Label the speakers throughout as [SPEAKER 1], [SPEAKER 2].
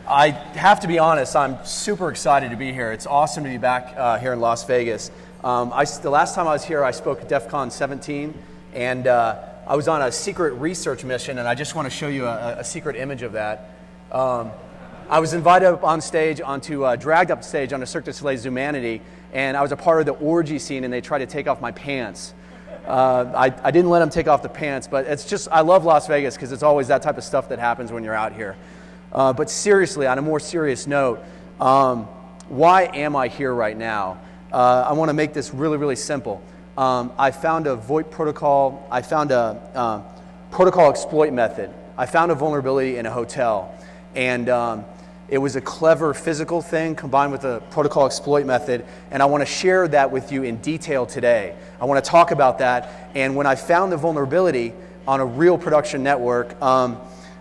[SPEAKER 1] I have to be honest, I'm super excited to be here. It's awesome to be back here in Las Vegas. The last time I was here, I spoke at DEFCON 17, and I was on a secret research mission, and I just want to show you a secret image of that. I was invited up on stage, dragged up stage on a Cirque du Soleil's Zumanity, and I was a part of the orgy scene, and they tried to take off my pants. I didn't let them take off the pants, but it's just, I love Las Vegas because it's always that type of stuff that happens when you're out here. But seriously, on a more serious note, why am I here right now? I want to make this really, really simple. I found a VoIP protocol. I found a protocol exploit method. I found a vulnerability in a hotel. And it was a clever physical thing combined with a protocol exploit method. And I want to share that with you in detail today. I want to talk about that. And when I found the vulnerability on a real production network,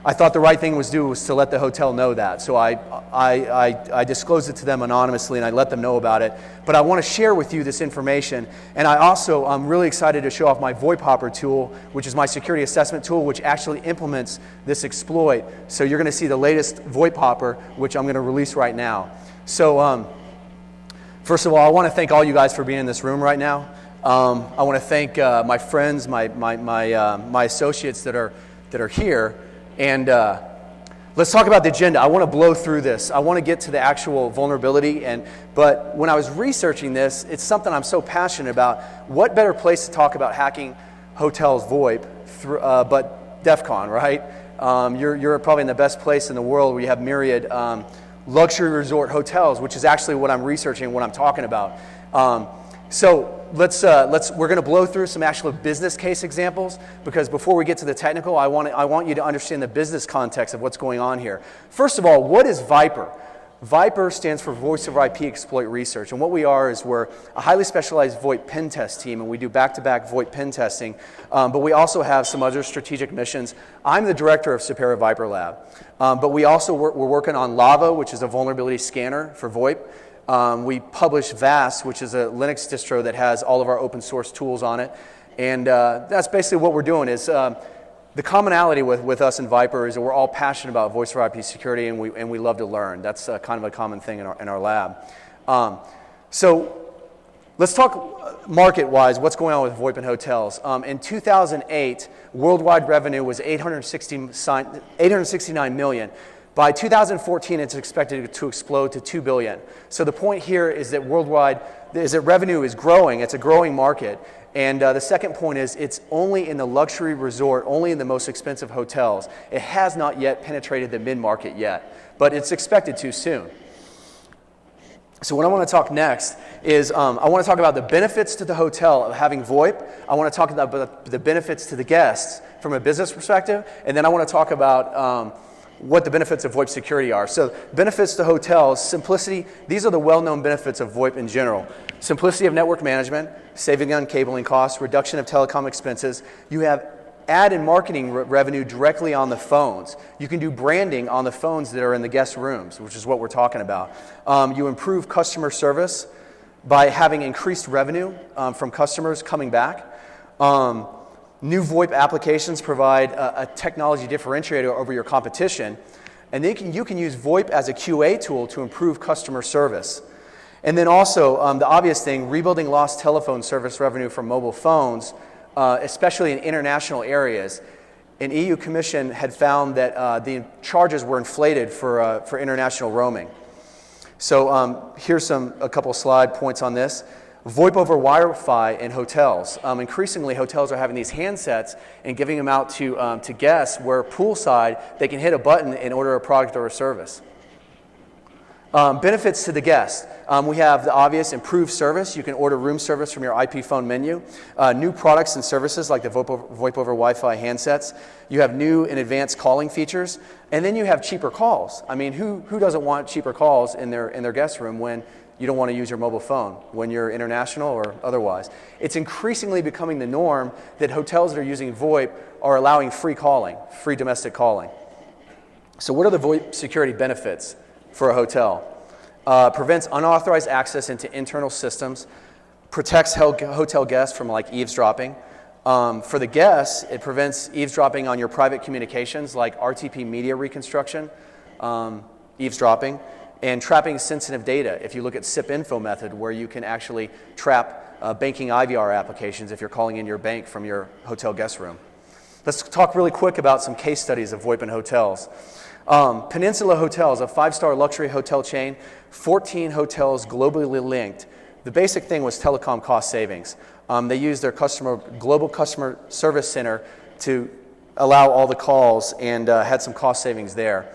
[SPEAKER 1] I thought the right thing was to let the hotel know that. So I disclosed it to them anonymously, and I let them know about it. But I want to share with you this information. And I'm really excited to show off my VoIP Hopper tool, which is my security assessment tool, which actually implements this exploit. So you're going to see the latest VoIP Hopper, which I'm going to release right now. So first of all, I want to thank all you guys for being in this room right now. I want to thank my friends, my associates that are here. And let's talk about the agenda. I want to blow through this. I want to get to the actual vulnerability. But when I was researching this, it's something I'm so passionate about. What better place to talk about hacking hotels VoIP but DEFCON, right? You're probably in the best place in the world where you have myriad luxury resort hotels, which is actually what I'm researching, what I'm talking about. So we're going to blow through some actual business case examples, because before we get to the technical, I want you to understand the business context of what's going on here. First of all, what is VIPR? VIPR stands for Voice over IP Exploit Research, and what we are is we're a highly specialized VoIP pen test team, and we do back-to-back VoIP pen testing, but we also have some other strategic missions. I'm the director of Sipera VIPR Lab, but we're working on Lava, which is a vulnerability scanner for VoIP. We publish VAS, which is a Linux distro that has all of our open source tools on it. And that's basically what we're doing. Is the commonality with us and VIPR is that we're all passionate about voice over IP security, and we love to learn. That's kind of a common thing in our lab. So let's talk market-wise, what's going on with VoIP and hotels. In 2008, worldwide revenue was $869 million. By 2014, it's expected to explode to $2 billion. So the point here is that revenue is growing. It's a growing market. And the second point is it's only in the luxury resort, only in the most expensive hotels. It has not yet penetrated the mid-market yet, but it's expected to soon. So what I want to talk next is I want to talk about the benefits to the hotel of having VoIP. I want to talk about the benefits to the guests from a business perspective. And then I want to talk about what the benefits of VoIP security are. So benefits to hotels, simplicity. These are the well-known benefits of VoIP in general. Simplicity of network management, saving on cabling costs, reduction of telecom expenses. You have ad and marketing revenue directly on the phones. You can do branding on the phones that are in the guest rooms, which is what we're talking about. You improve customer service by having increased revenue from customers coming back. New VoIP applications provide a technology differentiator over your competition, and you can use VoIP as a QA tool to improve customer service. And then also, the obvious thing, rebuilding lost telephone service revenue from mobile phones, especially in international areas. An EU Commission had found that the charges were inflated for international roaming. So here's a couple slide points on this. VoIP over Wi-Fi in hotels. Increasingly, hotels are having these handsets and giving them out to guests where poolside, they can hit a button and order a product or a service. Benefits to the guest. We have the obvious improved service. You can order room service from your IP phone menu. New products and services like the VoIP over Wi-Fi handsets. You have new and advanced calling features. And then you have cheaper calls. I mean, who doesn't want cheaper calls in their guest room when you don't want to use your mobile phone when you're international or otherwise? It's increasingly becoming the norm that hotels that are using VoIP are allowing free calling, free domestic calling. So what are the VoIP security benefits for a hotel? Prevents unauthorized access into internal systems, protects hotel guests from like eavesdropping. For the guests, it prevents eavesdropping on your private communications like RTP media reconstruction. eavesdropping, and trapping sensitive data. If you look at SIP-info method, where you can actually trap banking IVR applications if you're calling in your bank from your hotel guest room. Let's talk really quick about some case studies of VoIP in hotels. Peninsula Hotels, a 5-star luxury hotel chain, 14 hotels globally linked. The basic thing was telecom cost savings. They used their global customer service center to allow all the calls and had some cost savings there.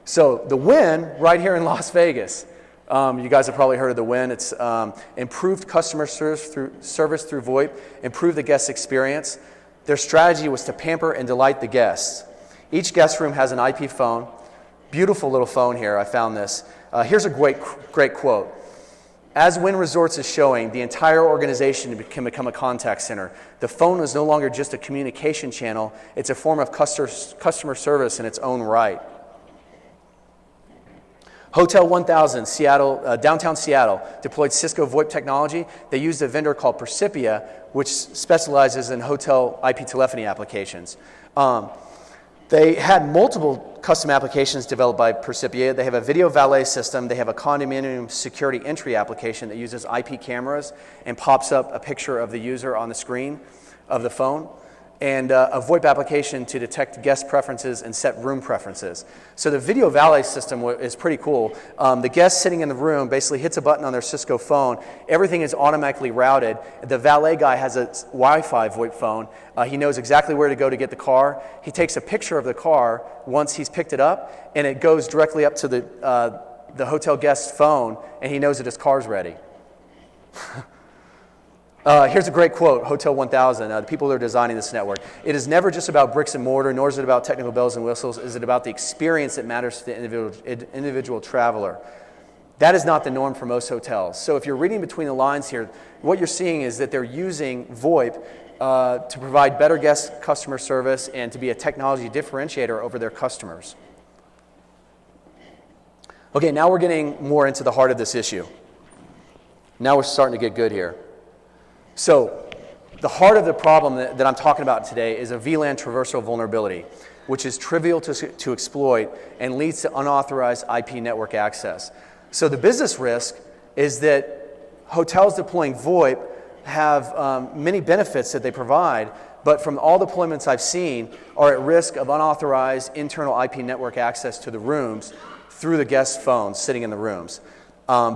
[SPEAKER 1] So the win right here in Las Vegas, you guys have probably heard of the win. It's improved customer service through VoIP, improve the guest experience. Their strategy was to pamper and delight the guests. Each guest room has an IP phone. Beautiful little phone here, I found this. Here's a great quote. As Wynn Resorts is showing, the entire organization can become a contact center. The phone is no longer just a communication channel, it's a form of customer service in its own right. Hotel 1000, Seattle, downtown Seattle, deployed Cisco VoIP technology. They used a vendor called Percipia, which specializes in hotel IP telephony applications. They had multiple custom applications developed by Percipia. They have a video valet system. They have a condominium security entry application that uses IP cameras and pops up a picture of the user on the screen of the phone, and a VoIP application to detect guest preferences and set room preferences. So the video valet system is pretty cool. The guest sitting in the room basically hits a button on their Cisco phone. Everything is automatically routed. The valet guy has a Wi-Fi VoIP phone. He knows exactly where to go to get the car. He takes a picture of the car once he's picked it up, and it goes directly up to the hotel guest's phone, and he knows that his car's ready. Here's a great quote, Hotel 1000, the people that are designing this network. It is never just about bricks and mortar, nor is it about technical bells and whistles. Is it about the experience that matters to the individual traveler? That is not the norm for most hotels. So if you're reading between the lines here, what you're seeing is that they're using VoIP to provide better guest customer service and to be a technology differentiator over their customers. Okay, now we're getting more into the heart of this issue. Now we're starting to get good here. So the heart of the problem that I'm talking about today is a VLAN traversal vulnerability, which is trivial to exploit and leads to unauthorized IP network access. So the business risk is that hotels deploying VoIP have many benefits that they provide, but from all deployments I've seen are at risk of unauthorized internal IP network access to the rooms through the guest phones sitting in the rooms.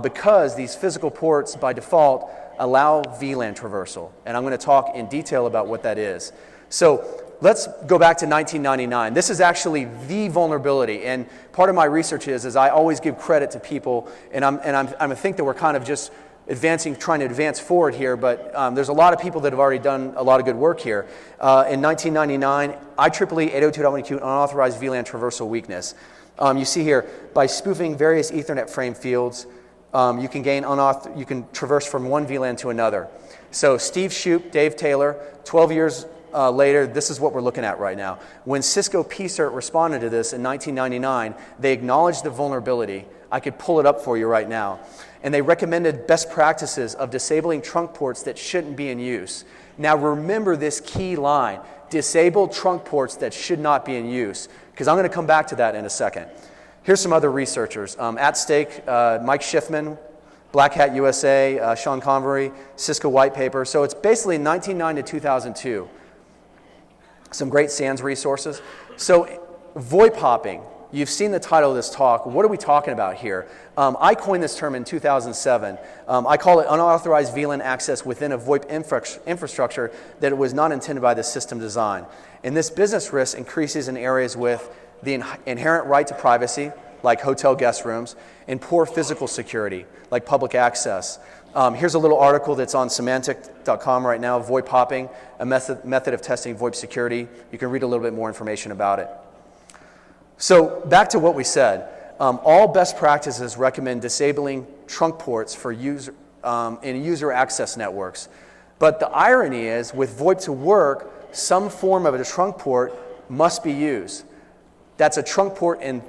[SPEAKER 1] Because these physical ports by default allow VLAN traversal, and I'm going to talk in detail about what that is. So let's go back to 1999. This is actually the vulnerability, and part of my research is I always give credit to people, and I think that we're kind of just trying to advance forward here, but there's a lot of people that have already done a lot of good work here. In 1999, IEEE 802.1q unauthorized VLAN traversal weakness. You see here, by spoofing various Ethernet frame fields, you can traverse from one VLAN to another. So Steve Shoup, Dave Taylor, 12 years later, this is what we're looking at right now. When Cisco PCERT responded to this in 1999, they acknowledged the vulnerability. I could pull it up for you right now. And they recommended best practices of disabling trunk ports that shouldn't be in use. Now remember this key line, disable trunk ports that should not be in use, because I'm going to come back to that in a second. Here's some other researchers. At Stake, Mike Schiffman, Black Hat USA, Sean Convery, Cisco White Paper. So it's basically 1999 to 2002. Some great SANS resources. So VoIP hopping, you've seen the title of this talk. What are we talking about here? I coined this term in 2007. I call it unauthorized VLAN access within a VoIP infrastructure that it was not intended by the system design. And this business risk increases in areas with the inherent right to privacy, like hotel guest rooms, and poor physical security, like public access. Here's a little article that's on Symantec.com right now, VoIP hopping, a method of testing VoIP security. You can read a little bit more information about it. So back to what we said. All best practices recommend disabling trunk ports for in user access networks. But the irony is, with VoIP to work, some form of a trunk port must be used. That's a trunk port in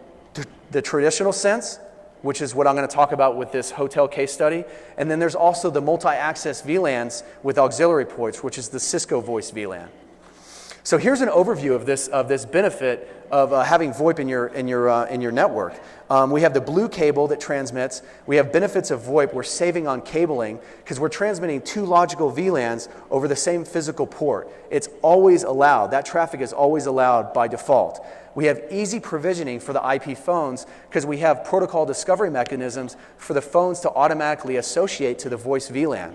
[SPEAKER 1] the traditional sense, which is what I'm going to talk about with this hotel case study. And then there's also the multi-access VLANs with auxiliary ports, which is the Cisco Voice VLAN. So here's an overview of this benefit of having VoIP in your network. We have the blue cable that transmits. We have benefits of VoIP. We're saving on cabling because we're transmitting 2 logical VLANs over the same physical port. It's always allowed. That traffic is always allowed by default. We have easy provisioning for the IP phones because we have protocol discovery mechanisms for the phones to automatically associate to the voice VLAN.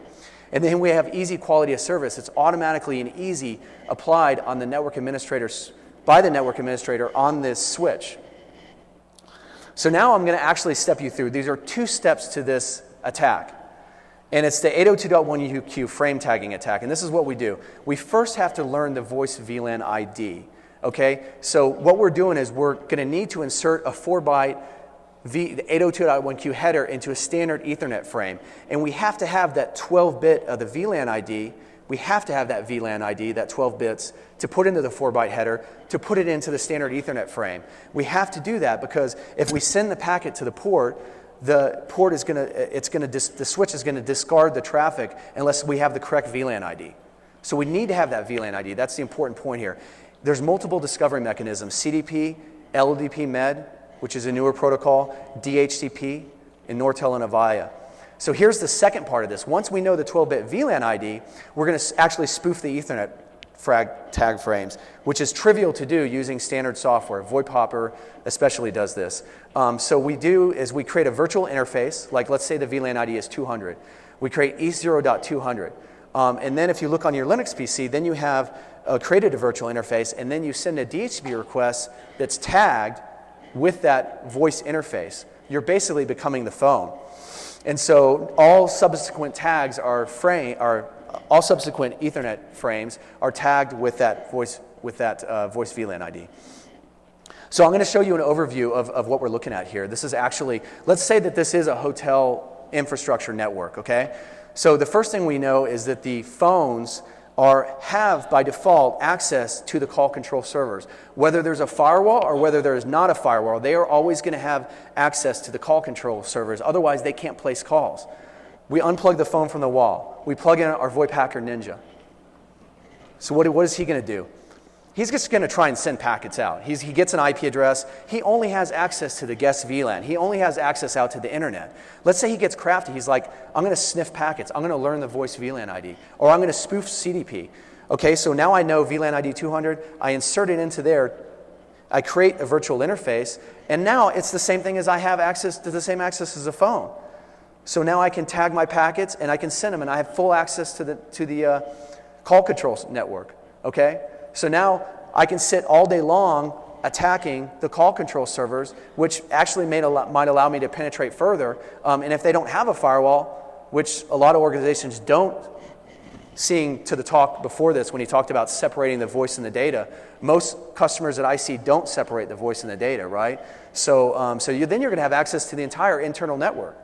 [SPEAKER 1] And then we have easy quality of service. It's automatically and easy applied on the network administrators, by the network administrator on this switch. So now I'm going to actually step you through. These are 2 steps to this attack. And it's the 802.1q frame tagging attack. And this is what we do. We first have to learn the voice VLAN ID. Okay? So what we're doing is we're going to need to insert a 4-byte the 802.1q header into a standard Ethernet frame. And we have to have that 12-bit of the VLAN ID. We have to have that VLAN ID, that 12 bits, to put into the 4-byte header, to put it into the standard Ethernet frame. We have to do that because if we send the packet to the port is going to, the switch is going to discard the traffic unless we have the correct VLAN ID. So we need to have that VLAN ID. That's the important point here. There's multiple discovery mechanisms: CDP, LLDP-MED, which is a newer protocol, DHCP, and Nortel and Avaya. So here's the second part of this. Once we know the 12-bit VLAN ID, we're going to actually spoof the Ethernet tag frames, which is trivial to do using standard software. VoIP Hopper especially does this. So we do is we create a virtual interface, like let's say the VLAN ID is 200. We create E0.200. And then if you look on your Linux PC, then you have created a virtual interface, and then you send a DHCP request that's tagged with that voice interface. You're basically becoming the phone. And so all subsequent tags all subsequent Ethernet frames are tagged with that voice VLAN ID. So I'm going to show you an overview of what we're looking at here. This is actually, let's say that this is a hotel infrastructure network, okay? So the first thing we know is that the phones have by default access to the call control servers. Whether there's a firewall or whether there's not a firewall, they are always going to have access to the call control servers. Otherwise, they can't place calls. We unplug the phone from the wall. We plug in our VoIP Hacker Ninja. So what is he going to do? He's just going to try and send packets out. He gets an IP address. He only has access to the guest VLAN. He only has access out to the internet. Let's say he gets crafty. He's like, I'm going to sniff packets. I'm going to learn the voice VLAN ID. Or I'm going to spoof CDP. Okay, so now I know VLAN ID 200. I insert it into there. I create a virtual interface. And now it's the same thing as I have access to the same access as a phone. So now I can tag my packets and I can send them. And I have full access to the call control network. Okay? So now I can sit all day long attacking the call control servers, which actually might allow me to penetrate further. And if they don't have a firewall, which a lot of organizations don't, seeing to the talk before this when he talked about separating the voice and the data, most customers that I see don't separate the voice and the data, right? So, then you're going to have access to the entire internal network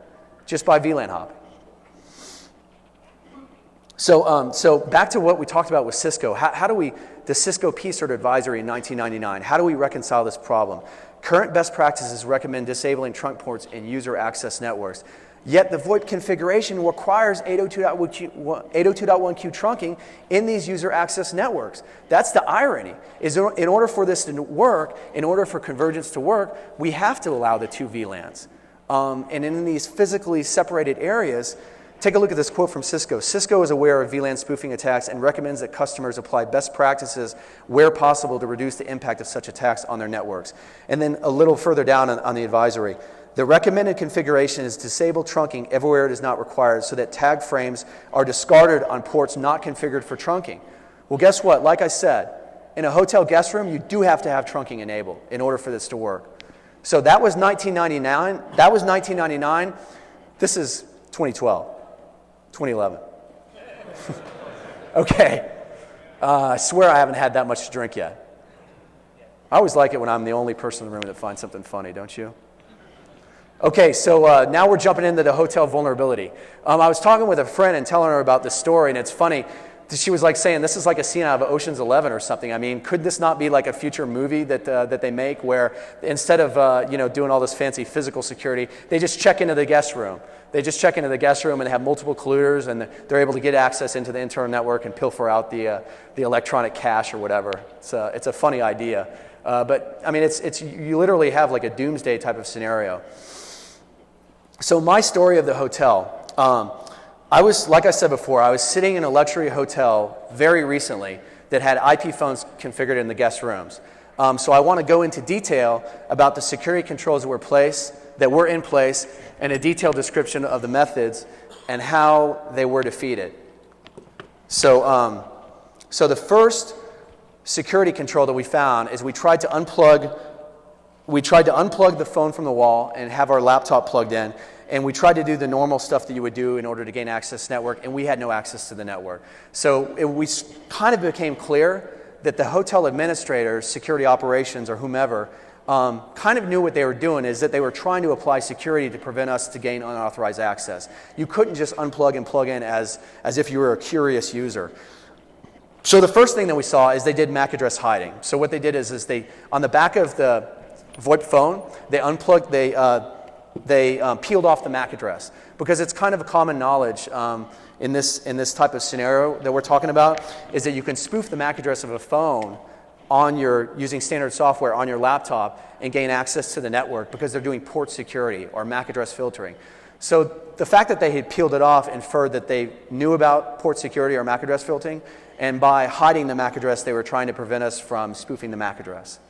[SPEAKER 1] just by VLAN hopping. So back to what we talked about with Cisco. How do we, the Cisco P-Cert advisory in 1999, how do we reconcile this problem? Current best practices recommend disabling trunk ports in user access networks. Yet the VoIP configuration requires 802.1q trunking in these user access networks. That's the irony. Is in order for this to work, in order for convergence to work, we have to allow the 2 VLANs. And in these physically separated areas, take a look at this quote from Cisco. Cisco is aware of VLAN spoofing attacks and recommends that customers apply best practices where possible to reduce the impact of such attacks on their networks. And then a little further down on the advisory, the recommended configuration is disable trunking everywhere it is not required so that tag frames are discarded on ports not configured for trunking. Well, guess what? Like I said, in a hotel guest room, you do have to have trunking enabled in order for this to work. So that was 1999. That was 1999. This is 2012. 2011. Okay. I swear I haven't had that much to drink yet. I always like it when I'm the only person in the room that finds something funny, don't you? Okay, so now we're jumping into the hotel vulnerability. I was talking with a friend and telling her about this story, and it's funny. she was like saying, this is like a scene out of Ocean's 11 or something. I mean, could this not be like a future movie that they make where instead of doing all this fancy physical security, they just check into the guest room. They just check into the guest room and they have multiple colluders, and they're able to get access into the internal network and pilfer out the electronic cache or whatever. It's a funny idea. But I mean, you literally have like a doomsday type of scenario. So my story of the hotel, like I said before, I was sitting in a luxury hotel very recently that had IP phones configured in the guest rooms. So I want to go into detail about the security controls that were in place, and a detailed description of the methods and how they were defeated. So the first security control that we found is we tried to unplug the phone from the wall and have our laptop plugged in, and we tried to do the normal stuff that you would do in order to gain access to the network, and we had no access to the network. So we kind of became clear that the hotel administrators, security operations, or whomever, kind of knew what they were doing, is that they were trying to apply security to prevent us to gain unauthorized access. You couldn't just unplug and plug in as if you were a curious user. So the first thing that we saw is they did MAC address hiding. So what they did is they, on the back of the VoIP phone, they unplugged, they peeled off the MAC address, because it's kind of a common knowledge in this type of scenario that we're talking about, is that you can spoof the MAC address of a phone using standard software on your laptop and gain access to the network, because they're doing port security or MAC address filtering. So the fact that they had peeled it off inferred that they knew about port security or MAC address filtering, and by hiding the MAC address, they were trying to prevent us from spoofing the MAC address.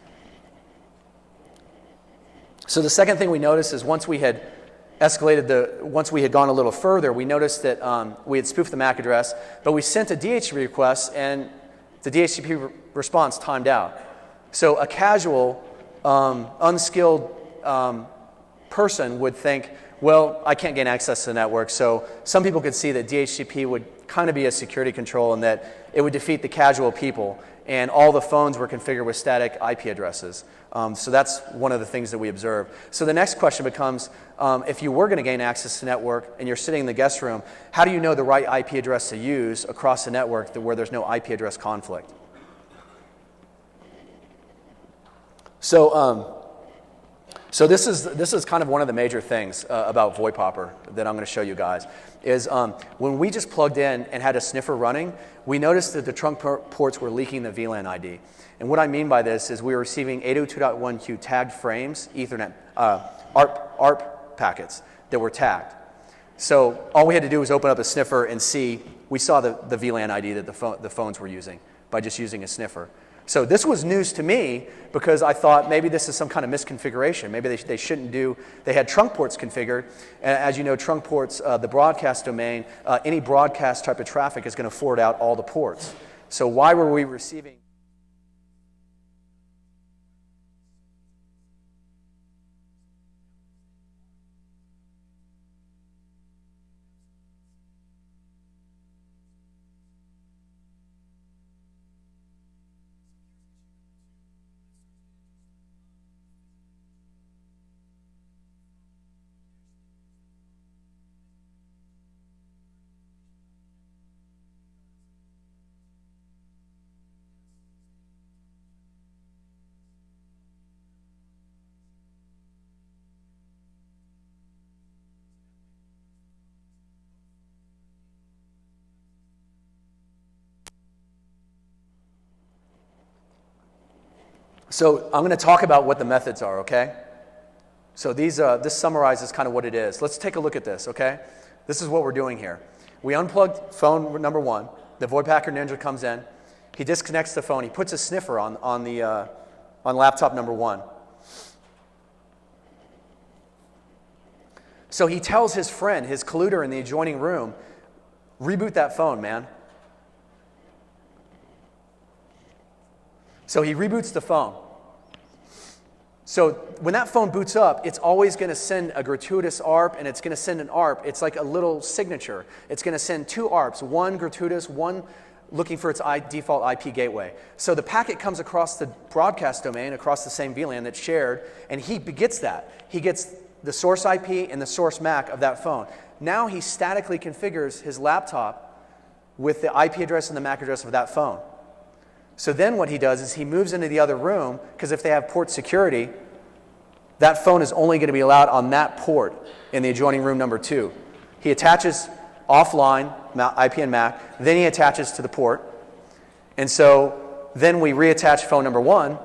[SPEAKER 1] So the second thing we noticed is once we had gone a little further, we noticed that we had spoofed the MAC address, but we sent a DHCP request, and the DHCP response timed out. So a casual, unskilled person would think, well, I can't gain access to the network. So some people could see that DHCP would kind of be a security control, and that it would defeat the casual people, and all the phones were configured with static IP addresses. So that's one of the things that we observed. So the next question becomes, if you were going to gain access to the network and you're sitting in the guest room, how do you know the right IP address to use across the network where there's no IP address conflict? So this is kind of one of the major things about VoIP Hopper that I'm going to show you guys, is when we just plugged in and had a sniffer running, we noticed that the trunk ports were leaking the VLAN ID. And what I mean by this is we were receiving 802.1q tagged frames, Ethernet, ARP packets that were tagged. So all we had to do was open up a sniffer and see, we saw the VLAN ID that the phones were using by just using a sniffer. So this was news to me, because I thought maybe this is some kind of misconfiguration. Maybe they shouldn't they had trunk ports configured. And as you know, trunk ports, the broadcast domain, any broadcast type of traffic is going to forward out all the ports. So why were we receiving? So I'm going to talk about what the methods are, okay? So this summarizes kind of what it is. Let's take a look at this, okay? This is what we're doing here. We unplugged phone number one. The VoIP hacker ninja comes in. He disconnects the phone. He puts a sniffer on laptop number one. So he tells his friend, his colluder in the adjoining room, reboot that phone, man. So he reboots the phone. So when that phone boots up, it's always going to send a gratuitous ARP, and it's going to send an ARP. It's like a little signature. It's going to send two ARPs, one gratuitous, one looking for its default IP gateway. So the packet comes across the broadcast domain, across the same VLAN that's shared, and he gets that. He gets the source IP and the source MAC of that phone. Now he statically configures his laptop with the IP address and the MAC address of that phone. So then what he does is he moves into the other room, because if they have port security, that phone is only going to be allowed on that port in the adjoining room number 2. He attaches offline IP and MAC, then he attaches to the port. And so then we reattach phone number 1,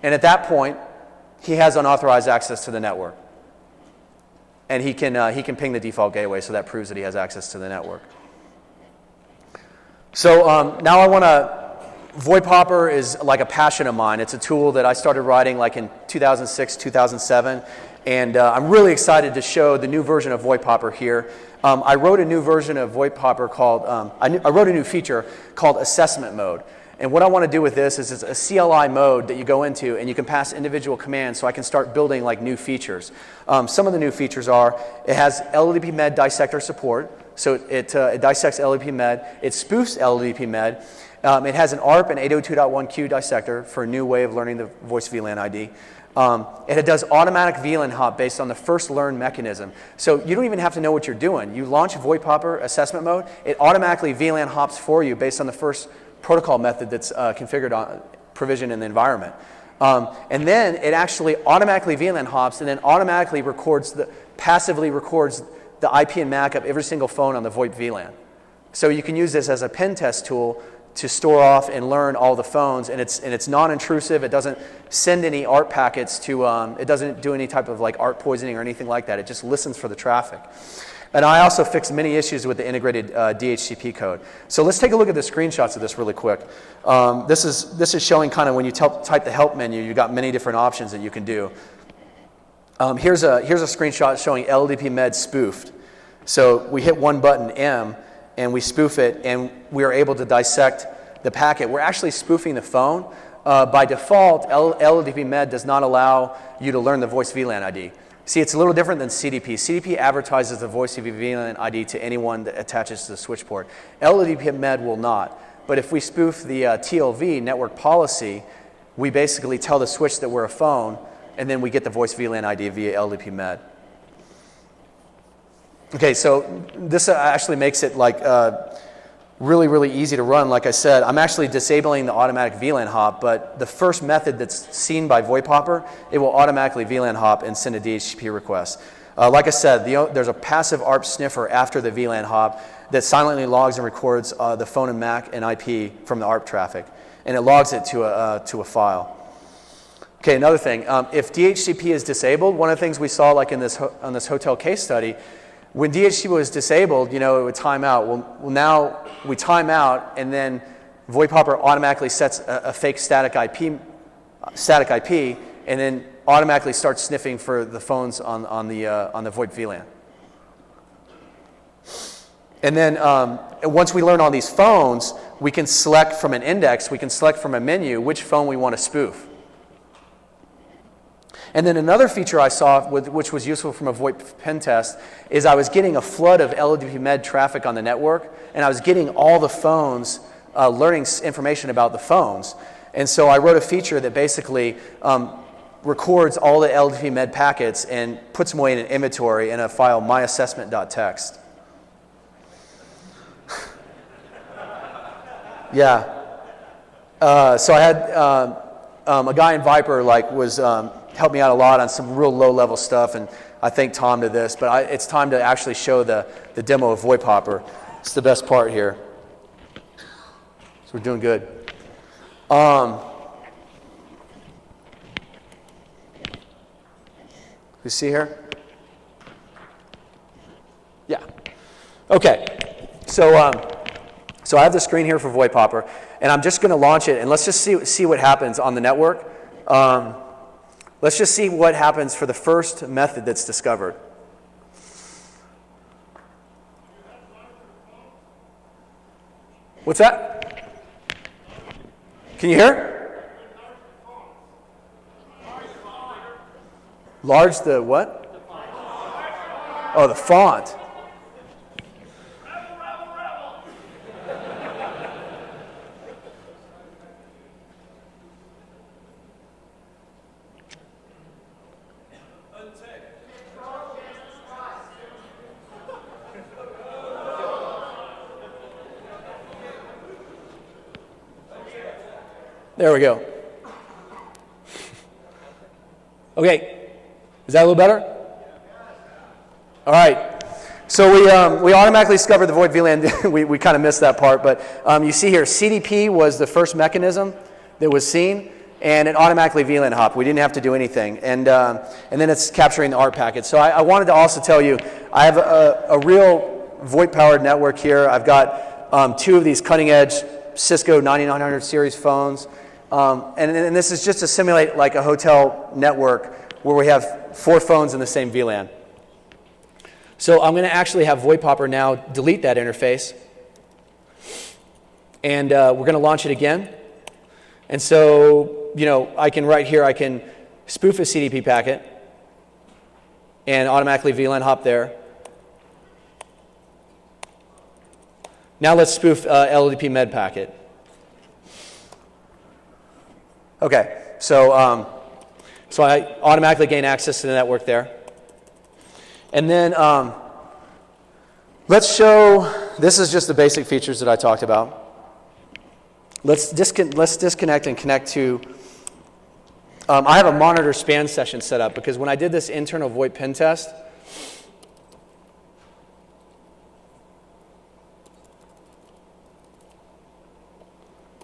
[SPEAKER 1] and at that point, he has unauthorized access to the network. And he can ping the default gateway, so that proves that he has access to the network. So now I want to, VoIP Hopper is like a passion of mine. It's a tool that I started writing like in 2006, 2007. And I'm really excited to show the new version of VoIP Hopper here. I wrote a new version of VoIP Hopper called, I wrote a new feature called assessment mode. And what I want to do with this is it's a CLI mode that you go into and you can pass individual commands so I can start building like new features. Some of the new features are, it has LLDP-MED dissector support. So it dissects LLDP-MED. It spoofs LLDP-MED. It has an ARP and 802.1q dissector for a new way of learning the voice VLAN ID. It does automatic VLAN hop based on the first learn mechanism. So you don't even have to know what you're doing. You launch VoIP Hopper assessment mode, it automatically VLAN hops for you based on the first protocol method that's configured on provision in the environment. And then it actually automatically VLAN hops and then automatically passively records the IP and MAC of every single phone on the VoIP VLAN. So you can use this as a pen test tool to store off and learn all the phones, and it's non-intrusive. It doesn't send any ARP packets to, it doesn't do any type of like ARP poisoning or anything like that. It just listens for the traffic. And I also fixed many issues with the integrated DHCP code. So let's take a look at the screenshots of this really quick. This is showing kind of when you type the help menu, you've got many different options that you can do. Here's a screenshot showing LLDP-MED spoofed. So we hit one button, M, and we spoof it, and we are able to dissect the packet. We're actually spoofing the phone. By default, LLDP-MED does not allow you to learn the voice VLAN ID. See, it's a little different than CDP. CDP advertises the voice VLAN ID to anyone that attaches to the switch port. LLDP-MED will not. But if we spoof the TLV, network policy, we basically tell the switch that we're a phone, and then we get the voice VLAN ID via LLDP-MED. Okay, so this actually makes it like really, really easy to run. Like I said, I'm actually disabling the automatic VLAN hop, but the first method that's seen by VoIP Hopper, it will automatically VLAN hop and send a DHCP request. Like I said, there's a passive ARP sniffer after the VLAN hop that silently logs and records the phone and MAC and IP from the ARP traffic, and it logs it to a file. Okay, another thing, if DHCP is disabled, one of the things we saw like in on this hotel case study, when DHCP was disabled, it would time out. Well, now we time out, and then VoIP Hopper automatically sets a fake static IP, and then automatically starts sniffing for the phones on the VoIP VLAN. And then once we learn all these phones, we can select from an index, we can select from a menu which phone we want to spoof. And then another feature I saw, which was useful from a VoIP pen test, is I was getting a flood of LLDP-MED traffic on the network, and I was getting all the phones, learning information about the phones. And so I wrote a feature that basically records all the LLDP-MED packets and puts them away in an inventory in a file, myassessment.txt. Yeah. So I had a guy in Viper helped me out a lot on some real low-level stuff, and I thank Tom to this, but it's time to actually show the demo of VoIP Hopper. It's the best part here. So we're doing good. You see here? Yeah. Okay. So I have the screen here for VoIP Hopper, and I'm just going to launch it, and let's just see what happens on the network. Let's just see what happens for the first method that's discovered. What's that? Can you hear? Large the what? Oh, the font. There we go. Okay, is that a little better? All right. So we automatically discovered the VoIP VLAN. we kind of missed that part, but you see here, CDP was the first mechanism that was seen, and it automatically VLAN hopped. We didn't have to do anything, and then it's capturing the ARP packet. So I wanted to also tell you, I have a real VoIP-powered network here. I've got 2 of these cutting-edge Cisco 9900 series phones, and this is just to simulate like a hotel network where we have 4 phones in the same VLAN. So I'm going to actually have VoIP Hopper now delete that interface, and we're going to launch it again. And so, you know, I can right here, I can spoof a CDP packet and automatically VLAN hop there. Now let's spoof LLDP-MED packet. Okay, so I automatically gain access to the network there. And then let's show, this is just the basic features that I talked about. Let's disconnect and connect to, I have a monitor span session set up because when I did this internal VoIP pen test,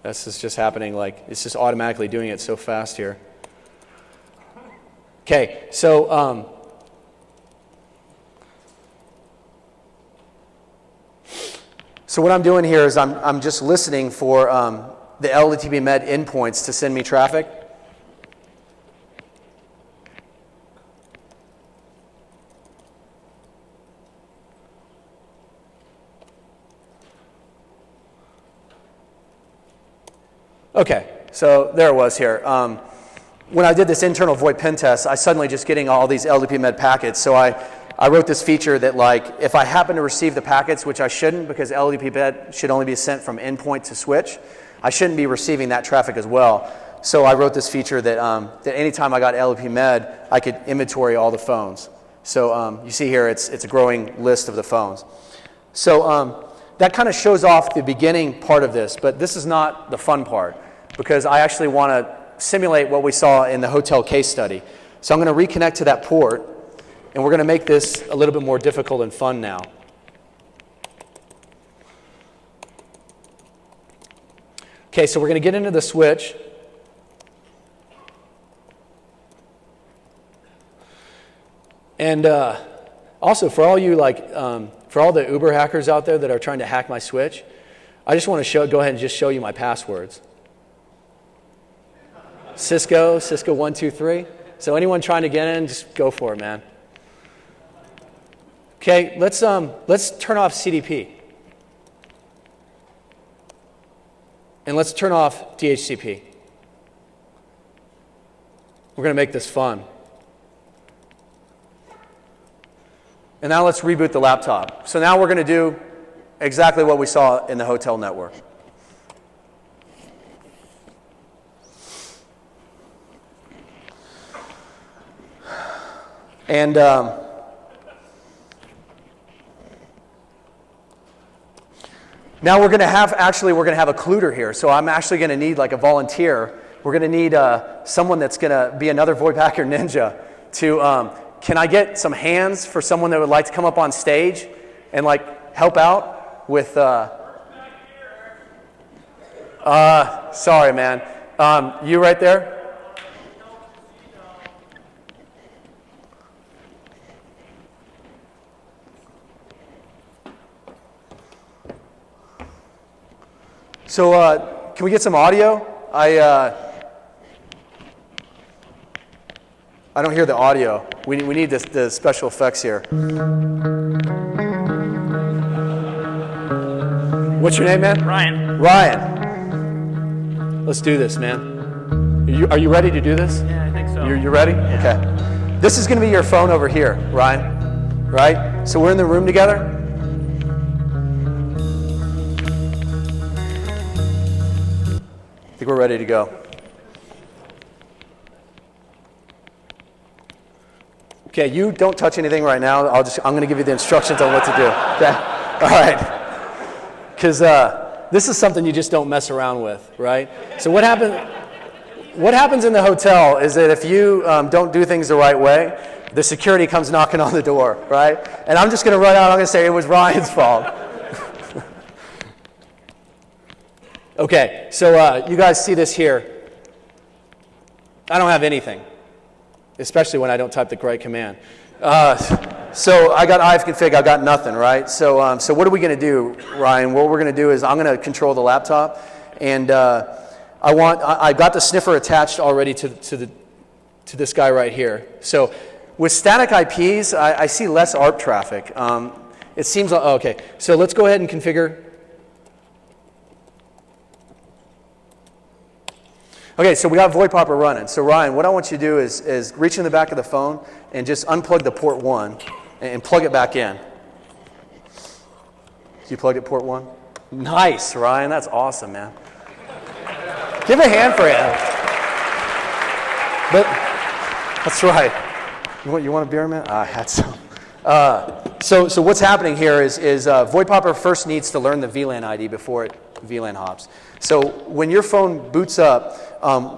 [SPEAKER 1] this is just happening like, it's just automatically doing it so fast here. Okay, so so what I'm doing here is I'm just listening for the LLDP-MED endpoints to send me traffic. Okay, so there it was here. When I did this internal VoIP pen test, I suddenly just getting all these LLDP-MED packets. So I wrote this feature that, like, if I happen to receive the packets, which I shouldn't because LLDP-MED should only be sent from endpoint to switch, I shouldn't be receiving that traffic as well. So I wrote this feature that, that anytime I got LLDP-MED, I could inventory all the phones. So you see here, it's a growing list of the phones. So that kind of shows off the beginning part of this, but this is not the fun part because I actually want to simulate what we saw in the hotel case study. So I'm going to reconnect to that port. And we're going to make this a little bit more difficult and fun now. Okay, so we're going to get into the switch. And also, for all you for all the Uber hackers out there that are trying to hack my switch, I just want to go ahead and just show you my passwords. Cisco 123. So anyone trying to get in, just go for it, man. Okay, let's turn off CDP. And let's turn off DHCP. We're going to make this fun. And now let's reboot the laptop. So now we're going to do exactly what we saw in the hotel network. And now we're going to have, we're going to have a occluder here. So I'm actually going to need like a volunteer. We're going to need someone that's going to be another VoIP hacker ninja to, can I get some hands for someone that would like to come up on stage and like help out with, sorry man, you right there? So can we get some audio? I don't hear the audio. We need the special effects here. What's your name, man?
[SPEAKER 2] Ryan.
[SPEAKER 1] Ryan. Let's do this, man. Are you ready to do this?
[SPEAKER 2] Yeah, I think so.
[SPEAKER 1] You're ready?
[SPEAKER 2] Yeah.
[SPEAKER 1] Okay. This is going to be your phone over here, Ryan. Right? So we're in the room together. I think we're ready to go. Okay, you don't touch anything right now. I'm going to give you the instructions on what to do. Okay? All right. Because this is something you just don't mess around with, right? So what happens? what happens in the hotel is that if you don't do things the right way, the security comes knocking on the door, right? And I'm just going to run out. I'm going to say it was Ryan's fault. Okay, so you guys see this here. I don't have anything, especially when I don't type the right command. So I got ifconfig, I got nothing, right? So, so what are we going to do, Ryan? What we're going to do is I'm going to control the laptop, and I got the sniffer attached already to this guy right here. So with static IPs, I see less ARP traffic. It seems like, okay, so let's go ahead and configure. Okay, so we got VoIP Hopper running. So Ryan, what I want you to do is reach in the back of the phone and just unplug the port 1 and plug it back in. You plugged it port 1? Nice, Ryan. That's awesome, man. Give a hand for him. But that's right. You want a beer, man? I had some. So what's happening here is VoIP Hopper first needs to learn the VLAN ID before it VLAN hops. So when your phone boots up,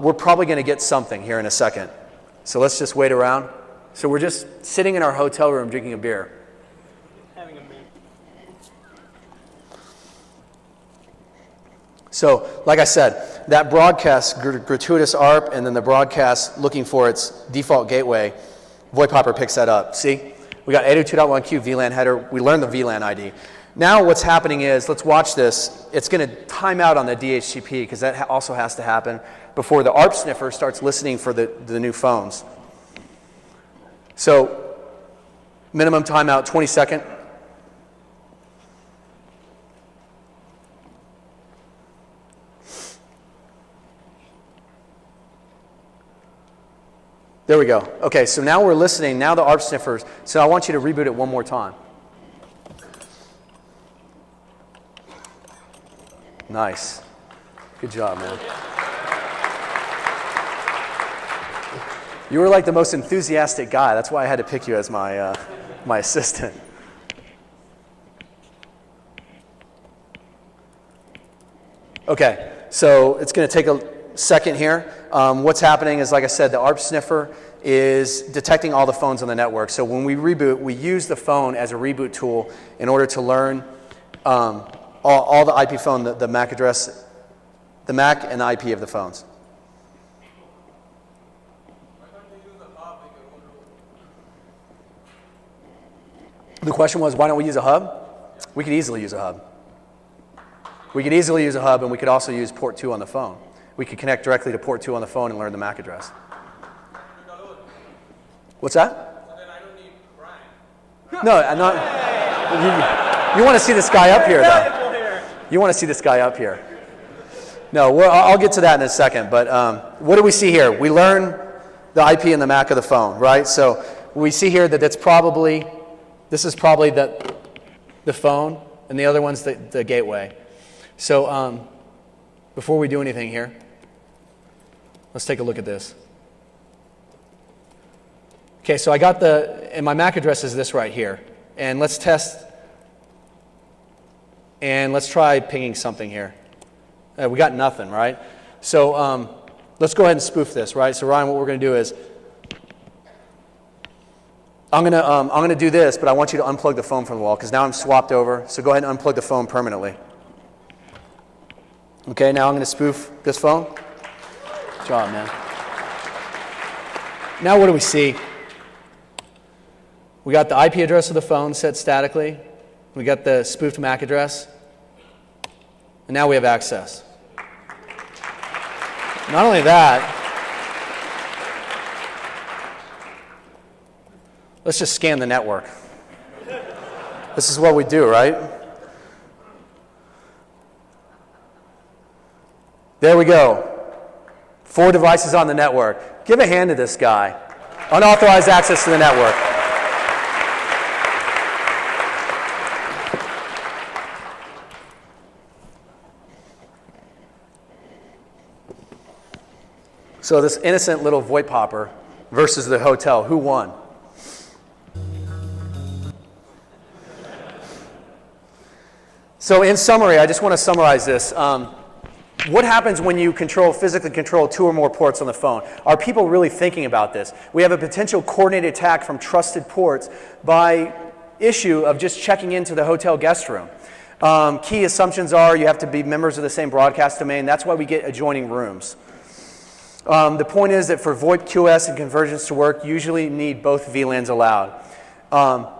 [SPEAKER 1] we're probably going to get something here in a second. So let's just wait around. So we're just sitting in our hotel room drinking a beer.
[SPEAKER 2] Having a beer.
[SPEAKER 1] So like I said, that broadcast gratuitous ARP and then the broadcast looking for its default gateway, VoIP Hopper picks that up. See? We got 802.1q VLAN header. We learned the VLAN ID. Now what's happening is, let's watch this. It's going to time out on the DHCP because that also has to happen before the ARP sniffer starts listening for the new phones. So minimum timeout, 20 second. There we go. Okay, so now we're listening. Now the ARP sniffers. So I want you to reboot it one more time. Nice. Good job, man. You were like the most enthusiastic guy. That's why I had to pick you as my, my assistant. Okay, so it's going to take a second here. What's happening is, like I said, the ARP sniffer is detecting all the phones on the network. So when we reboot, we use the phone as a reboot tool in order to learn all the IP phone, the MAC address, the MAC and the IP of the phones. The question was, why don't we use a hub? We could easily use a hub. We could easily use a hub, and we could also use port 2 on the phone. We could connect directly to port 2 on the phone and learn the MAC address. What's that?
[SPEAKER 2] So then I don't need Brian.
[SPEAKER 1] No, I'm not. You want to see this guy up here, though. You want to see this guy up here. No, I'll get to that in a second. But what do we see here? We learn the IP and the MAC of the phone, right? So we see here that this is probably the phone, and the other one's the gateway. So before we do anything here, let's take a look at this. Okay, so I got and my MAC address is this right here. And let's test, and let's try pinging something here. We got nothing, right? So let's go ahead and spoof this, right? So Ryan, what we're going to do is, I'm going to do this, but I want you to unplug the phone from the wall because now I'm swapped over. So go ahead and unplug the phone permanently. Okay, now I'm going to spoof this phone. Good job, man. Now what do we see? We got the IP address of the phone set statically. We got the spoofed MAC address. And now we have access. Not only that, let's just scan the network. This is what we do, right? There we go. 4 devices on the network. Give a hand to this guy. Unauthorized access to the network. So this innocent little VoIP hopper versus the hotel, who won? So in summary, I just want to summarize this. What happens when you physically control 2 or more ports on the phone? Are people really thinking about this? We have a potential coordinated attack from trusted ports by issue of just checking into the hotel guest room. Key assumptions are you have to be members of the same broadcast domain. That's why we get adjoining rooms. The point is that for VoIP QoS and convergence to work, you usually need both VLANs allowed.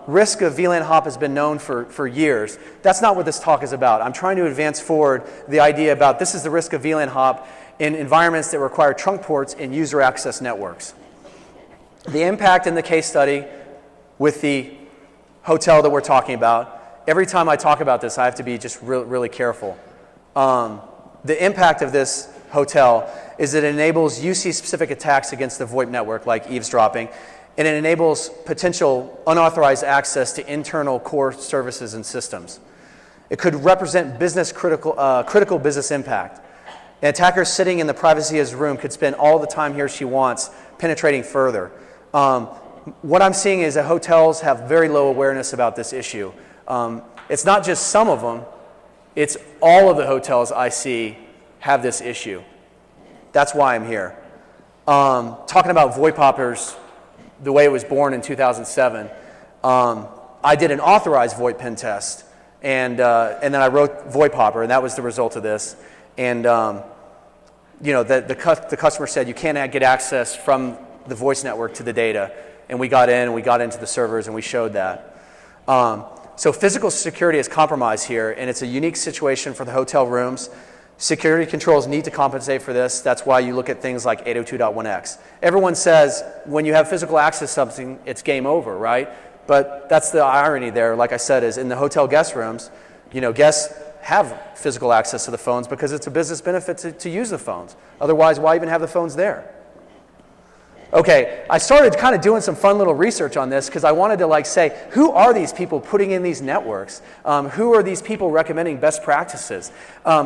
[SPEAKER 1] Risk of VLAN hop has been known for years. That's not what this talk is about. I'm trying to advance forward the idea about this is the risk of VLAN hop in environments that require trunk ports and user access networks. The impact in the case study with the hotel that we're talking about, every time I talk about this, I have to be just really careful. The impact of this hotel is that it enables UC-specific attacks against the VoIP network, like eavesdropping, and it enables potential unauthorized access to internal core services and systems. It could represent critical business impact. An attacker sitting in the privacy of his room could spend all the time he or she wants penetrating further. What I'm seeing is that hotels have very low awareness about this issue. It's not just some of them, it's all of the hotels I see have this issue. That's why I'm here. Talking about VoIP hoppers, the way it was born in 2007, I did an authorized VoIP pen test, and then I wrote VoIP Hopper, and that was the result of this. And you know, the customer said you can't get access from the voice network to the data, and we got in, and we got into the servers, and we showed that. So physical security is compromised here, and it's a unique situation for the hotel rooms. Security controls need to compensate for this. That's why you look at things like 802.1x. Everyone says when you have physical access to something, it's game over, right? But that's the irony there, like I said, is in the hotel guest rooms, you know, guests have physical access to the phones because it's a business benefit to use the phones. Otherwise, why even have the phones there? Okay, I started kind of doing some fun little research on this because I wanted to like say, who are these people putting in these networks? Who are these people recommending best practices?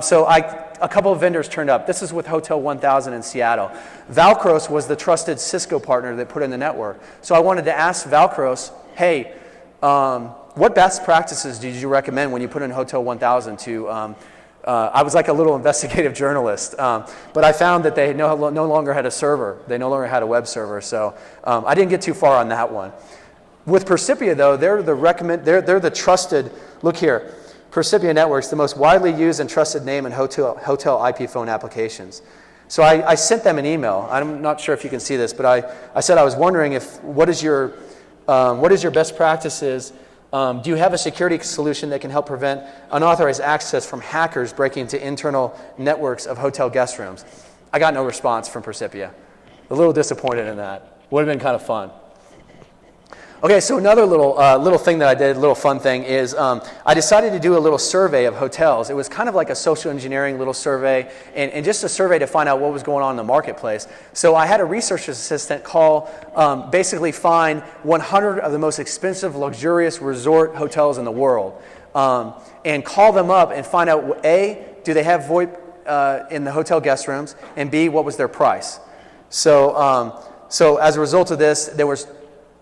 [SPEAKER 1] So a couple of vendors turned up. This is with Hotel 1000 in Seattle. Valcros was the trusted Cisco partner that put in the network. So I wanted to ask Valcros, hey, what best practices did you recommend when you put in Hotel 1000 to I was like a little investigative journalist, but I found that they no longer had a server. They no longer had a web server, so I didn't get too far on that one. With Percipia, though, they're the trusted, look here, Percipia Networks, the most widely used and trusted name in hotel IP phone applications. So I sent them an email. I'm not sure if you can see this, but I said I was wondering what is your best practices. Do you have a security solution that can help prevent unauthorized access from hackers breaking into internal networks of hotel guest rooms? I got no response from Percipia. A little disappointed in that. Would have been kind of fun. Okay, so another little thing that I did, a little fun thing, is I decided to do a little survey of hotels. It was kind of like a social engineering little survey, and just a survey to find out what was going on in the marketplace. So I had a research assistant basically find 100 of the most expensive, luxurious resort hotels in the world, and call them up and find out, A, do they have VoIP in the hotel guest rooms, and B, what was their price. So as a result of this, there was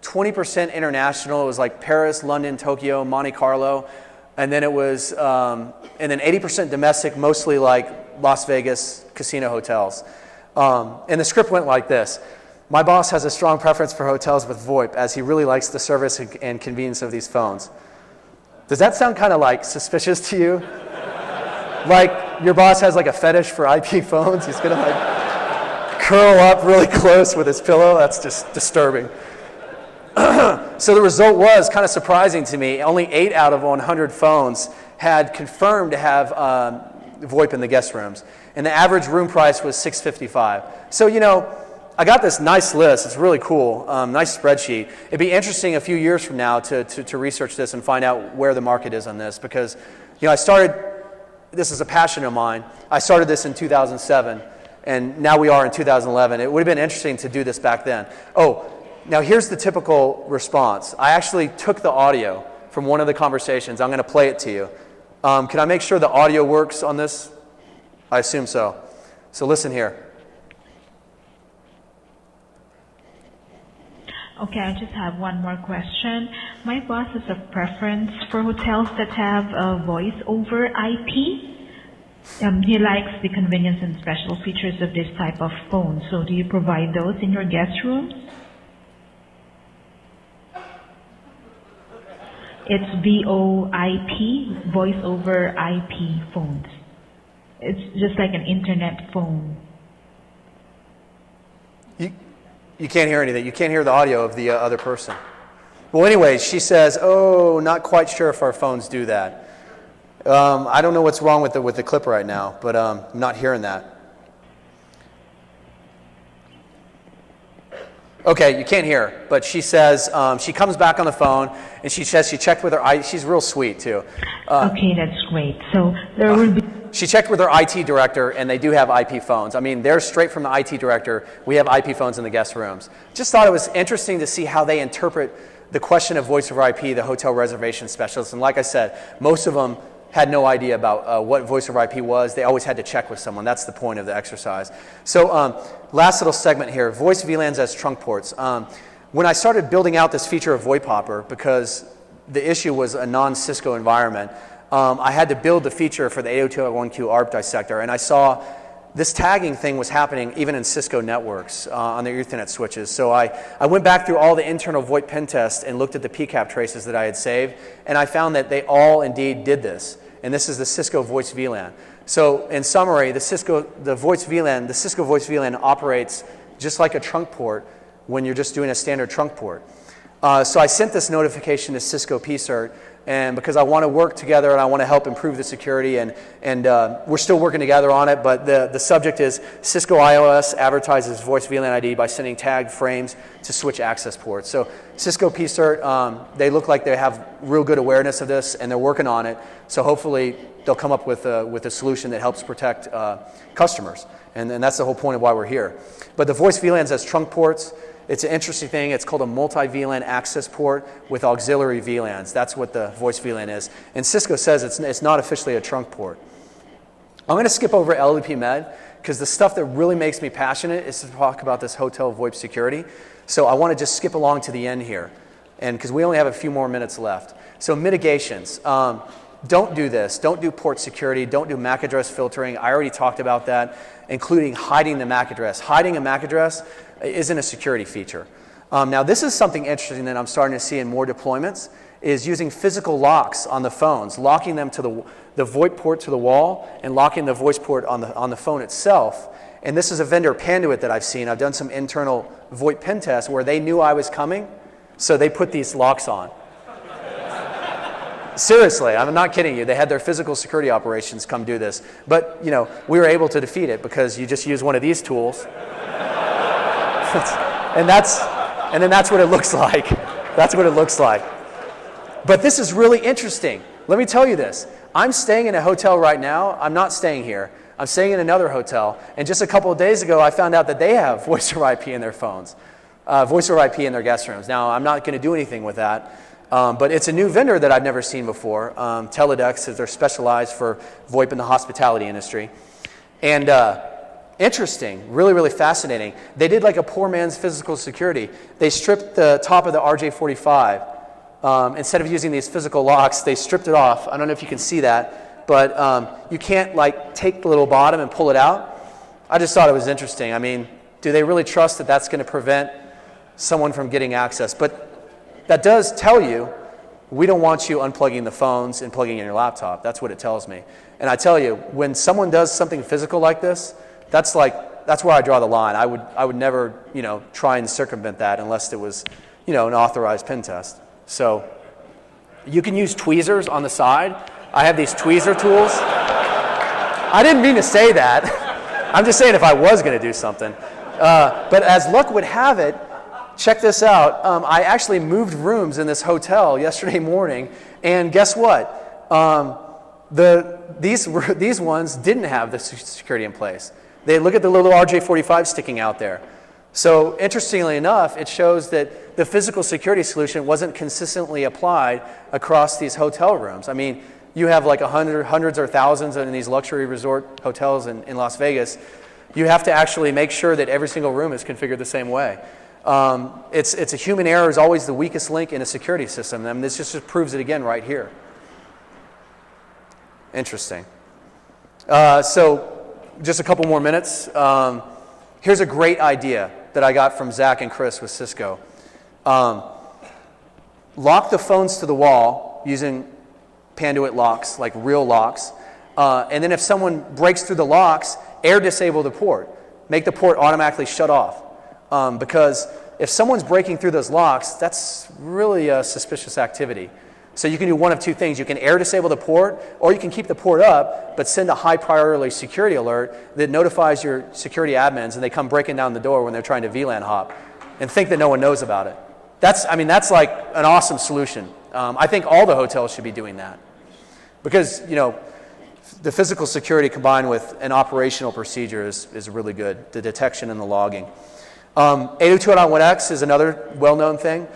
[SPEAKER 1] 20% international. It was like Paris, London, Tokyo, Monte Carlo, and then it was, and then 80% domestic, mostly like Las Vegas casino hotels. And the script went like this: my boss has a strong preference for hotels with VoIP, as he really likes the service and convenience of these phones. Does that sound kind of like suspicious to you? Like your boss has like a fetish for IP phones? He's gonna like curl up really close with his pillow? That's just disturbing. So the result was kind of surprising to me. Only 8 out of 100 phones had confirmed to have VoIP in the guest rooms. And the average room price was $655. So, you know, I got this nice list. It's really cool, nice spreadsheet. It'd be interesting a few years from now to research this and find out where the market is on this, because, you know, this is a passion of mine. I started this in 2007, and now we are in 2011. It would have been interesting to do this back then. Oh, now here's the typical response. I actually took the audio from one of the conversations. I'm going to play it to you. Can I make sure the audio works on this? I assume so. So listen here.
[SPEAKER 3] Okay, I just have one more question. My boss has a preference for hotels that have voice over IP. He likes the convenience and special features of this type of phone. So do you provide those in your guest rooms? It's VoIP, voice over IP phones. It's just like an internet phone.
[SPEAKER 1] You can't hear anything. You can't hear the audio of the other person. Well, anyway, she says, oh, not quite sure if our phones do that. I don't know what's wrong with the clip right now, but I'm not hearing that. Okay, you can't hear her, but she says she comes back on the phone and she says she checked with her. She's real sweet too.
[SPEAKER 3] Okay, that's great. So there will be.
[SPEAKER 1] She checked with her IT director, and they do have IP phones. I mean, they're straight from the IT director. We have IP phones in the guest rooms. Just thought it was interesting to see how they interpret the question of voice over IP, the hotel reservation specialists. And like I said, most of them had no idea about what voice over IP was. They always had to check with someone. That's the point of the exercise. So last little segment here, voice VLANs as trunk ports. When I started building out this feature of VoIP Hopper, because the issue was a non-Cisco environment, I had to build the feature for the 802.1q ARP dissector, and I saw this tagging thing was happening even in Cisco networks on their Ethernet switches. So I went back through all the internal VoIP pen tests and looked at the PCAP traces that I had saved, and I found that they all indeed did this. And this is the Cisco voice VLAN. So in summary, the Cisco voice VLAN operates just like a trunk port when you're just doing a standard trunk port. So I sent this notification to Cisco PCERT, and because I want to work together and I want to help improve the security, and we're still working together on it, but the subject is Cisco iOS advertises voice VLAN ID by sending tagged frames to switch access ports. So Cisco PCERT, they look like they have real good awareness of this, and they're working on it. So hopefully they'll come up with a solution that helps protect customers, and that's the whole point of why we're here. But the voice VLANs as trunk ports, it's an interesting thing. It's called a multi-VLAN access port with auxiliary VLANs. That's what the voice VLAN is. And Cisco says it's not officially a trunk port. I'm going to skip over LLDP-MED because the stuff that really makes me passionate is to talk about this hotel VoIP security. So I want to just skip along to the end here, and because we only have a few more minutes left. So mitigations. Don't do this. Don't do port security. Don't do MAC address filtering. I already talked about that, including hiding the MAC address. Hiding a MAC address isn't a security feature. Now, this is something interesting that I'm starting to see in more deployments, is using physical locks on the phones, locking them to the VoIP port to the wall and locking the voice port on the phone itself. And this is a vendor Panduit that I've seen. I've done some internal VoIP pen tests where they knew I was coming, so they put these locks on. Seriously, I'm not kidding you. They had their physical security operations come do this. But, you know, we were able to defeat it because you just use one of these tools. and then that's what it looks like. That's what it looks like. But this is really interesting. Let me tell you this. I'm staying in a hotel right now. I'm not staying here. I'm staying in another hotel. And just a couple of days ago, I found out that they have voice over IP in their phones, voice over IP in their guest rooms. Now, I'm not going to do anything with that. But it's a new vendor that I've never seen before. Teledex, they're specialized for VoIP in the hospitality industry. And interesting, really, really fascinating. They did like a poor man's physical security. They stripped the top of the RJ45. Instead of using these physical locks, they stripped it off. I don't know if you can see that, but you can't like take the little bottom and pull it out. I just thought it was interesting. I mean, do they really trust that that's going to prevent someone from getting access? But that does tell you, we don't want you unplugging the phones and plugging in your laptop. That's what it tells me. And I tell you, when someone does something physical like this, that's where I draw the line. I would never, you know, try and circumvent that unless it was, you know, an authorized pen test. So you can use tweezers on the side. I have these tweezer tools. I didn't mean to say that. I'm just saying if I was going to do something. But as luck would have it, check this out. I actually moved rooms in this hotel yesterday morning, and guess what? These ones didn't have the security in place. They look at the little RJ45 sticking out there. So interestingly enough, it shows that the physical security solution wasn't consistently applied across these hotel rooms. I mean, you have like hundreds or thousands in these luxury resort hotels in Las Vegas. You have to actually make sure that every single room is configured the same way. It's a human error is always the weakest link in a security system. I mean, this just proves it again right here. Interesting. So just a couple more minutes. Here's a great idea that I got from Zach and Chris with Cisco. Lock the phones to the wall using Panduit locks, like real locks. And then if someone breaks through the locks, air disable the port. Make the port automatically shut off. Because if someone's breaking through those locks, that's really a suspicious activity. So you can do one of two things. You can air disable the port, or you can keep the port up, but send a high priority security alert that notifies your security admins, and they come breaking down the door when they're trying to VLAN hop, and think that no one knows about it. That's like an awesome solution. I think all the hotels should be doing that. Because, you know, the physical security combined with an operational procedure is really good, the detection and the logging. 802.1x is another well-known thing.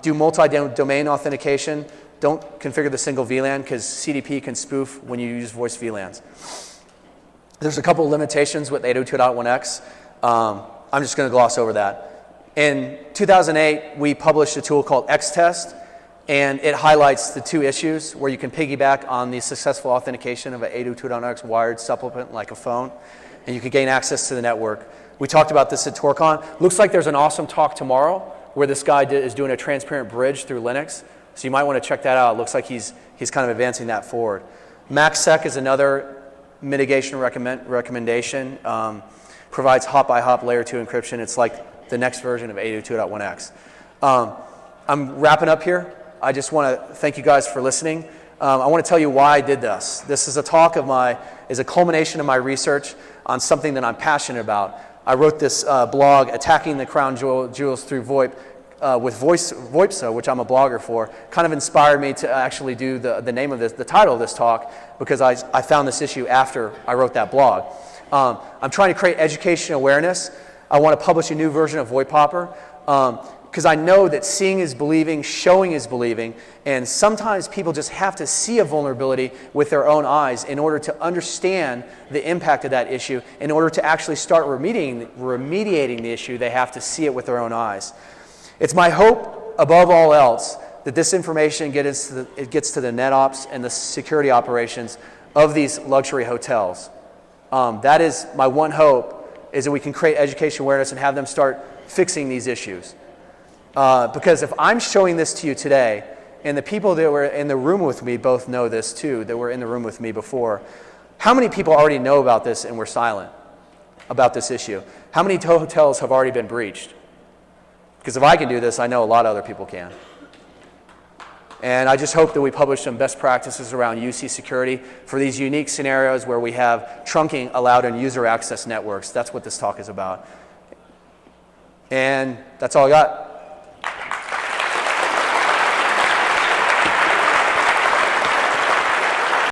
[SPEAKER 1] Do multi-domain authentication. Don't configure the single VLAN because CDP can spoof when you use voice VLANs. There's a couple of limitations with 802.1x. I'm just going to gloss over that. In 2008, we published a tool called Xtest, and it highlights the two issues where you can piggyback on the successful authentication of an 802.1x wired supplement like a phone, and you can gain access to the network. We talked about this at TorCon. Looks like there's an awesome talk tomorrow where this guy is doing a transparent bridge through Linux. So you might want to check that out. It looks like he's kind of advancing that forward. MaxSec is another mitigation recommendation. Provides hop-by-hop layer 2 encryption. It's like the next version of 802.1x. I'm wrapping up here. I just want to thank you guys for listening. I want to tell you why I did this. This is a talk is a culmination of my research on something that I'm passionate about. I wrote this blog, Attacking the Crown Jewels Through VoIP, with VoIPSO, which I'm a blogger for. Kind of inspired me to actually do the name of this, the title of this talk, because I found this issue after I wrote that blog. I'm trying to create education awareness. I want to publish a new version of VoIP Hopper, because I know that seeing is believing, showing is believing, and sometimes people just have to see a vulnerability with their own eyes in order to understand the impact of that issue. In order to actually start remediating the issue, they have to see it with their own eyes. It's my hope, above all else, that this information gets to the NetOps and the security operations of these luxury hotels. That is my one hope, is that we can create education awareness and have them start fixing these issues. Because if I'm showing this to you today, and the people that were in the room with me both know this too, that were in the room with me before, how many people already know about this and were silent about this issue? How many hotels have already been breached? Because if I can do this, I know a lot of other people can. And I just hope that we publish some best practices around UC security for these unique scenarios where we have trunking allowed on user access networks. That's what this talk is about. And that's all I got.